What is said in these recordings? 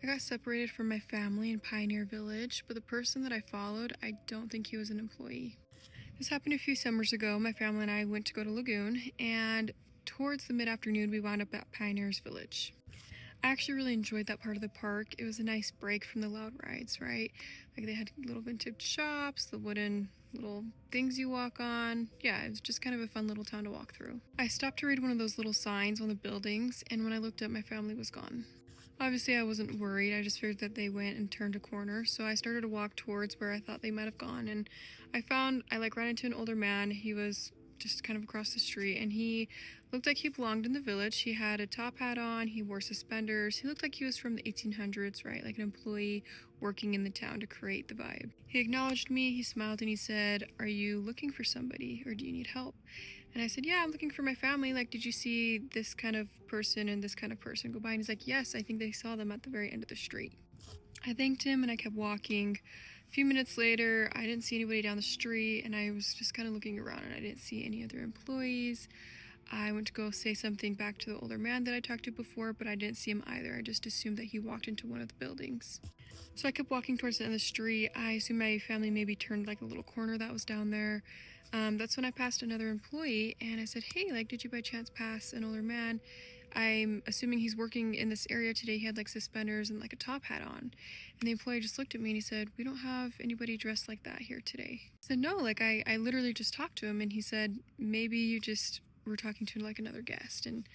I got separated from my family in Pioneer Village, but the person that I followed, I don't think he was an employee. This happened a few summers ago. My family and I went to go to Lagoon, and towards the mid-afternoon, we wound up at Pioneers Village. I actually really enjoyed that part of the park. It was a nice break from the loud rides, right? Like they had little vintage shops, the wooden little things you walk on. Yeah, it was just kind of a fun little town to walk through. I stopped to read one of those little signs on the buildings, and when I looked up, my family was gone. Obviously, I wasn't worried. I just figured that they went and turned a corner. So I started to walk towards where I thought they might have gone. And I ran into an older man. He was just kind of across the street, and he looked like he belonged in the village. He had a top hat on, he wore suspenders. He looked like he was from the 1800s, right? Like an employee working in the town to create the vibe. He acknowledged me, he smiled, and he said, "Are you looking for somebody, or do you need help?" And I said, "Yeah, I'm looking for my family. Like, did you see this kind of person and this kind of person go by?" And he's like, "Yes, I think they saw them at the very end of the street." I thanked him and I kept walking. A few minutes later, I didn't see anybody down the street, and I was just kind of looking around and I didn't see any other employees. I went to go say something back to the older man that I talked to before, but I didn't see him either. I just assumed that he walked into one of the buildings. So I kept walking towards the end of the street. I assumed my family maybe turned like a little corner that was down there. That's when I passed another employee and I said, "Hey, like, did you by chance pass an older man? I'm assuming he's working in this area today. He had like suspenders and like a top hat on." And the employee just looked at me and he said, "We don't have anybody dressed like that here today." I said, "No, like I literally just talked to him." And he said, "Maybe you just were talking to like another guest." And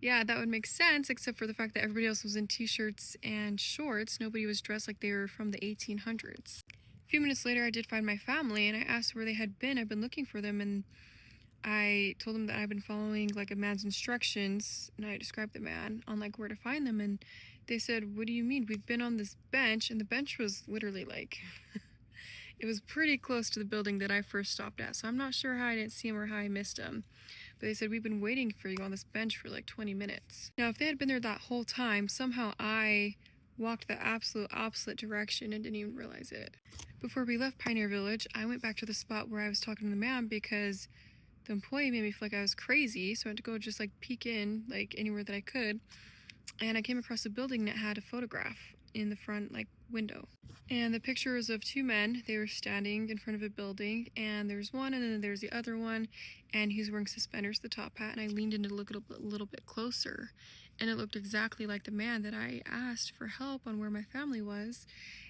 yeah, that would make sense, except for the fact that everybody else was in t-shirts and shorts. Nobody was dressed like they were from the 1800s. A few minutes later, I did find my family, and I asked where they had been. I've been looking for them, and I told them that I've been following like a man's instructions, and I described the man on like where to find them, and they said, "What do you mean? We've been on this bench," and the bench was literally like it was pretty close to the building that I first stopped at, so I'm not sure how I didn't see him or how I missed him. But they said, "We've been waiting for you on this bench for like 20 minutes. Now, if they had been there that whole time, somehow I walked the absolute opposite direction and didn't even realize it. Before we left Pioneer Village, I went back to the spot where I was talking to the man because the employee made me feel like I was crazy, so I had to go just like peek in like anywhere that I could. And I came across a building that had a photograph in the front like window. And the picture was of two men. They were standing in front of a building, and there's one and then there's the other one, and he's wearing suspenders, the top hat, and I leaned in to look a little bit closer, and it looked exactly like the man that I asked for help on where my family was.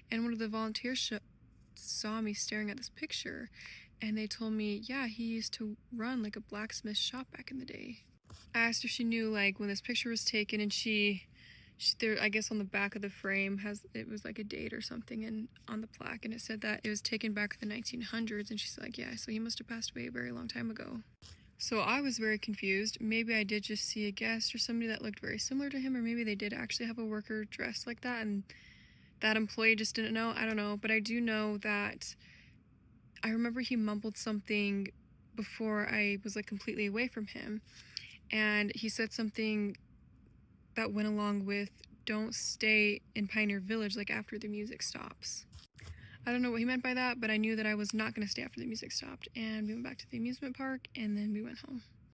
And one of the volunteers saw me staring at this picture, and they told me, yeah, he used to run like a blacksmith shop back in the day. I asked if she knew like when this picture was taken, and she there, I guess on the back of the frame it was like a date or something, and on the plaque, and it said that it was taken back in the 1900s, and she's like, yeah, so he must have passed away a very long time ago. So I was very confused. Maybe I did just see a guest or somebody that looked very similar to him, or maybe they did actually have a worker dressed like that and that employee just didn't know. I don't know, but I do know that I remember he mumbled something before I was like completely away from him, and he said something that went along with, "Don't stay in Pioneer Village like after the music stops." I don't know what he meant by that, but I knew that I was not going to stay after the music stopped, and we went back to the amusement park and then we went home.